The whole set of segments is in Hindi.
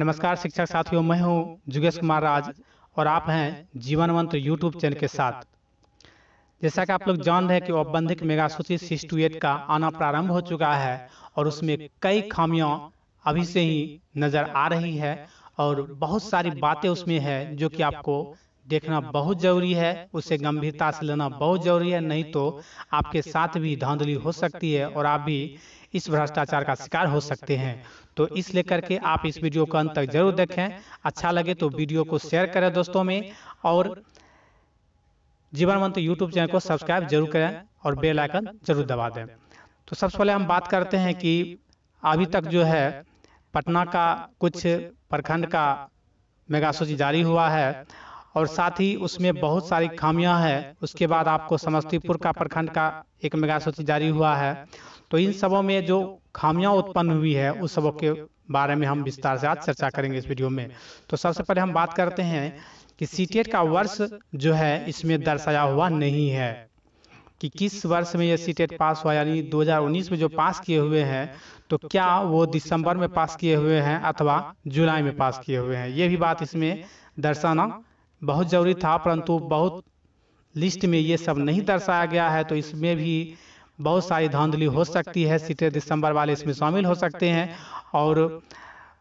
नमस्कार शिक्षक साथियों, मैं हूं जुगेश कुमार राज और आप हैं जीवन मंत्र यूट्यूब चैनल के साथ। जैसा कि आप लोग जान रहे हैं कि औपबंधिक मेगासूची 628 का आना प्रारंभ हो चुका है और उसमें कई खामियां अभी से ही नजर आ रही है और बहुत सारी बातें उसमें है जो कि आपको देखना बहुत जरूरी है, उसे गंभीरता से लेना बहुत जरूरी है, नहीं तो आपके साथ भी धांधली हो सकती है और आप भी इस भ्रष्टाचार का शिकार हो सकते हैं। तो इस लेकर के आप इस वीडियो को अंत तक जरूर देखें। अच्छा लगे तो वीडियो को शेयर करें दोस्तों में और जीवन मंत्र यूट्यूब चैनल को सब्सक्राइब जरूर करें और बेल आइकन जरूर दबा दें। तो सबसे पहले हम बात करते हैं कि अभी तक जो है पटना का कुछ प्रखंड का मेगासूची जारी हुआ है और साथ ही उसमें बहुत सारी खामियां हैं। उसके बाद आपको समस्तीपुर का प्रखंड का एक मेगासूची जारी हुआ है। तो इन सबों में जो खामियां उत्पन्न हुई है उस सबों के बारे में हम विस्तार से आज चर्चा करेंगे इस वीडियो में। तो सबसे पहले हम बात करते हैं कि सीटेट का वर्ष जो है इसमें दर्शाया हुआ नहीं है कि किस वर्ष में ये सीटेट पास हुआ, यानी 2019 में जो पास किए हुए हैं तो क्या वो दिसंबर में पास किए हुए हैं अथवा जुलाई में पास किए हुए हैं। ये भी बात इसमें दर्शाना बहुत जरूरी था, परंतु बहुत लिस्ट में ये सब नहीं दर्शाया गया है। तो इसमें भी बहुत सारी धांधली हो सकती है, सीटेट दिसंबर वाले इसमें शामिल हो सकते हैं। और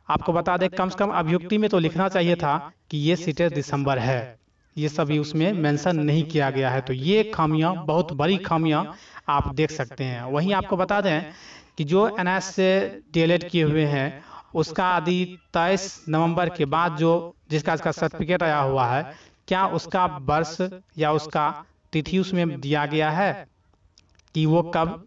आपको बता दें कम से कम अभियुक्ति में तो लिखना चाहिए था कि ये सीटेट दिसंबर है, ये सभी उसमें मेंशन नहीं किया गया है। तो ये खामियां, बहुत बड़ी खामियां आप देख सकते हैं। वहीं आपको बता दें कि जो एनएस से डीएलएड किए हुए हैं उसका आदि 23 नवंबर के बाद जो जिसका सर्टिफिकेट आया हुआ है, क्या उसका वर्ष या उसका तिथि उसमें दिया गया है कि वो कब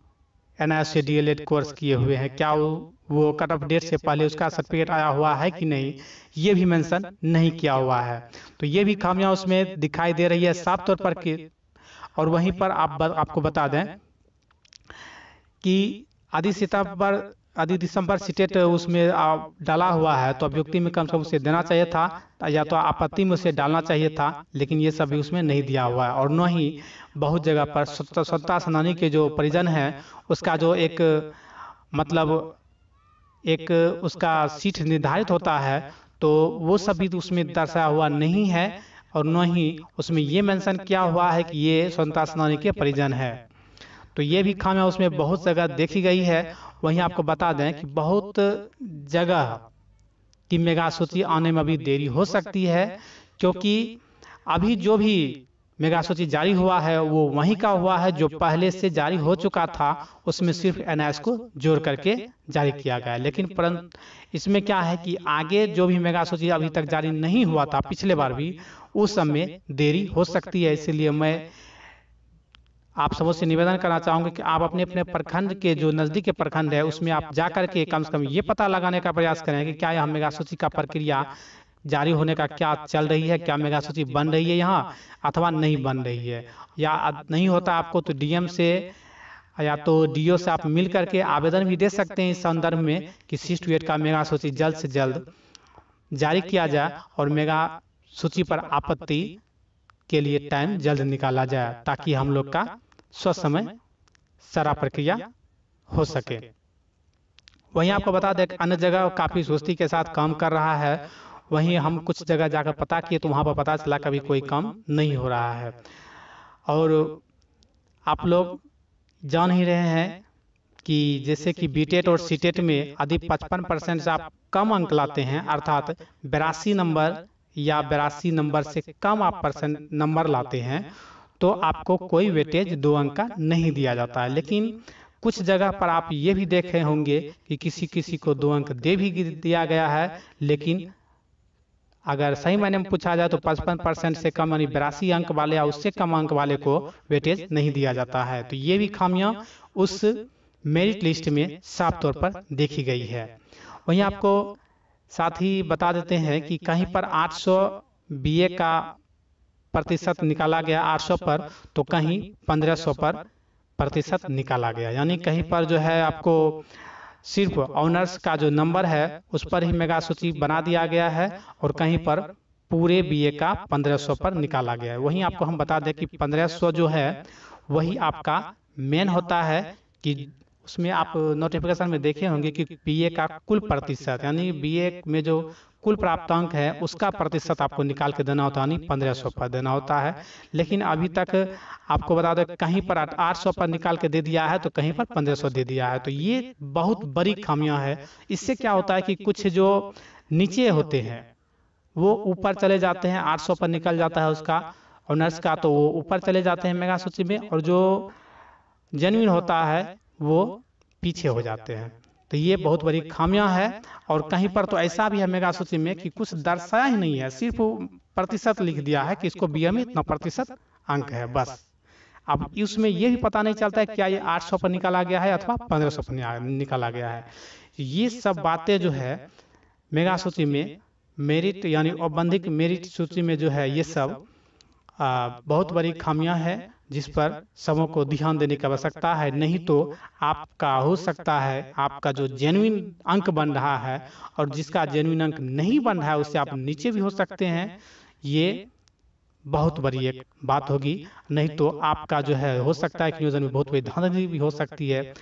एनएस से डीएलएड कोर्स किए हुए हैं, क्या वो कट ऑफ डेट से पहले उसका सर्टिफिकेट आया हुआ है कि नहीं, ये भी मेंशन नहीं किया हुआ है। तो ये भी खामियां उसमें दिखाई दे रही है साफ तौर पर कि। और वहीं पर आपको बता दें कि आदि दिसंबर सीटेट उसमें डाला हुआ है तो अभियुक्ति में कम से कम उसे देना चाहिए था या तो आपत्ति में उसे डालना चाहिए था, लेकिन ये सभी उसमें नहीं दिया हुआ है। और न ही बहुत जगह पर स्वतंत्रता सेनानी के जो परिजन हैं उसका जो एक एक उसका सीट निर्धारित होता है तो वो सभी उसमें दर्शाया हुआ नहीं है और न ही उसमें ये मेंशन किया हुआ है कि ये स्वतंत्रता सेनानी के परिजन है। तो ये भी खामियां उसमें बहुत जगह देखी गई है। वहीं आपको बता दें कि बहुत जगह की मेगासूची आने में अभी देरी हो सकती है, क्योंकि अभी जो भी मेगासूची जारी हुआ है वो वहीं का हुआ है जो पहले से जारी हो चुका था, उसमें सिर्फ एनएस को जोड़ करके जारी किया गया। लेकिन परंतु इसमें क्या है कि आगे जो भी मेगासूची अभी तक जारी नहीं हुआ था पिछले बार भी, उस समय देरी हो सकती है। इसलिए मैं आप सबों से निवेदन करना चाहूंगा कि आप अपने अपने प्रखंड के जो नजदीक के प्रखंड है उसमें आप जाकर के कम से कम ये पता लगाने का प्रयास करें कि क्या यह मेगासूची का प्रक्रिया जारी होने का क्या चल रही है, क्या मेगासूची बन रही है यहाँ अथवा नहीं बन रही है। या नहीं होता आपको तो डीएम से या तो डीओ से आप मिल करके आवेदन भी दे सकते हैं इस संदर्भ में कि 628 का मेगासूची जल्द से जल्द जारी किया जाए और मेगा सूची पर आपत्ति के लिए टाइम जल्द निकाला जाए ताकि हम लोग का स्वसमय सारा प्रक्रिया हो सके। वहीं आपको बता दें अन्य जगह काफी सुस्ती के साथ काम कर रहा है, वहीं हम कुछ जगह जाकर पता किए तो वहां पर पता चला कभी कोई काम नहीं हो रहा है। और आप लोग जान ही रहे हैं कि जैसे कि बीटेट और सीटेट में यदि 55% से आप कम अंक लाते हैं, अर्थात 82 नंबर या 82 नंबर से कम आप परसेंट नंबर लाते हैं तो आपको कोई वेटेज 2 अंक का नहीं दिया जाता है। लेकिन कुछ जगह पर आप ये भी देखे होंगे कि किसी किसी को 2 अंक दे भी दिया गया है, लेकिन अगर सही मायने में पूछा जाए तो 55% से कम यानी 82 अंक वाले या उससे कम अंक वाले को वेटेज नहीं दिया जाता है। तो ये भी खामियां उस मेरिट लिस्ट में साफ तौर पर देखी गई है। वहीं आपको साथ ही बता देते हैं कि कहीं पर 800 बीए का प्रतिशत निकाला गया 800 पर, तो कहीं 1500 पर प्रतिशत निकाला गया, यानी कहीं पर जो है आपको सिर्फ ऑनर्स का जो नंबर है उस पर ही मेगासूची बना दिया गया है और कहीं पर पूरे बीए का 1500 पर निकाला गया है। वहीं आपको हम बता दें कि 1500 जो है वही आपका मेन होता है कि उसमें आप नोटिफिकेशन में देखे होंगे कि बीए का कुल प्रतिशत, यानी बीए में जो कुल प्राप्तांक है उसका प्रतिशत आपको निकाल के देना होता है, यानी 1500 पर देना होता है। लेकिन अभी तक आपको बता दें कहीं पर 800 पर निकाल के दे दिया है तो कहीं पर 1500 दे दिया है। तो ये बहुत बड़ी खामियां है। इससे क्या होता है कि कुछ जो नीचे होते हैं वो ऊपर चले जाते हैं, 800 पर निकल जाता है उसका ऑनर्स का, तो वो ऊपर चले जाते हैं मेगा सूची में, और जो जेन्युइन होता है वो पीछे हो जाते हैं। तो ये बहुत बड़ी खामियां है। और कहीं पर तो ऐसा भी है मेगा सूची में कि कुछ दर्शाया ही नहीं है, सिर्फ प्रतिशत लिख दिया है कि इसको बीए में इतना प्रतिशत अंक है बस। अब इसमें ये भी पता नहीं चलता है क्या ये 800 पर निकाला गया है अथवा 1500 पर निकाला गया है। ये सब बातें जो है मेगा सूची में मेरिट यानी औपबंधिक मेरिट सूची में जो है ये सब बहुत बड़ी खामियां है, जिस पर सबों को ध्यान देने की आवश्यकता है। नहीं तो आपका हो सकता है आपका जो जेन्युइन अंक बन रहा है और जिसका जेन्युइन अंक नहीं बन रहा है उससे आप नीचे भी हो सकते हैं। ये बहुत बड़ी एक बात होगी। नहीं तो आपका जो है हो सकता है कि नियोजन में बहुत बड़ी धांधली भी हो सकती है।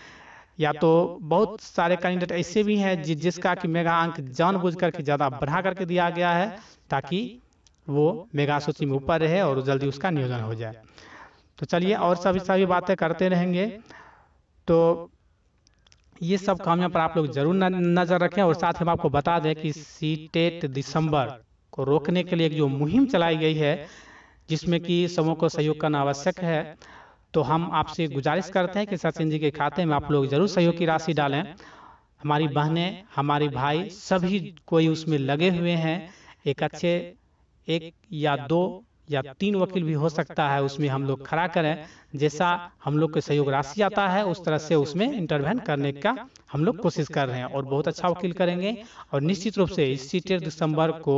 या तो बहुत सारे कैंडिडेट ऐसे भी हैं जिसका कि मेगा अंक जानबूझ करके ज़्यादा बढ़ा करके दिया गया है ताकि वो मेगा सूची में ऊपर रहे और जल्दी उसका नियोजन हो जाए। तो चलिए और सभी बातें करते रहेंगे। तो ये सब खामियों पर आप लोग जरूर नजर रखें। और साथ ही हम आपको बता दें कि सीटेट दिसंबर को रोकने के लिए एक जो मुहिम चलाई गई है जिसमें कि सबों को सहयोग करना आवश्यक है, तो हम आपसे गुजारिश करते हैं कि सचिन जी के खाते में आप लोग जरूर सहयोग की राशि डालें। हमारी बहनें हमारे भाई सभी कोई उसमें लगे हुए हैं। एक अच्छे 1 या 2 या 3 वकील भी हो सकता है उसमें हम लोग खड़ा करें। जैसा हम लोग को सहयोग राशि आता है उस तरह से उसमें इंटरवेन करने का हम लोग कोशिश कर रहे हैं और बहुत अच्छा वकील करेंगे। और निश्चित रूप से इस 7 दिसंबर को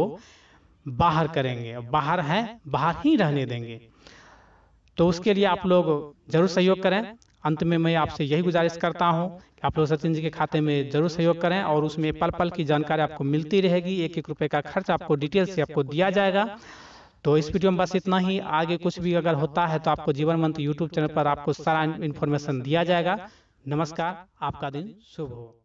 बाहर करेंगे, बाहर हैं बाहर ही रहने देंगे। तो उसके लिए आप लोग जरूर सहयोग करें। अंत में मैं आपसे यही गुजारिश करता हूं कि आप लोग सचिन जी के खाते में जरूर सहयोग करें और उसमें पल पल की जानकारी आपको मिलती रहेगी। 1-1 रुपए का खर्च आपको डिटेल से आपको दिया जाएगा। तो इस वीडियो में बस इतना ही। आगे कुछ भी अगर होता है तो आपको जीवन मंत्र यूट्यूब चैनल पर आपको सारा इन्फॉर्मेशन दिया जाएगा। नमस्कार, आपका दिन शुभ हो।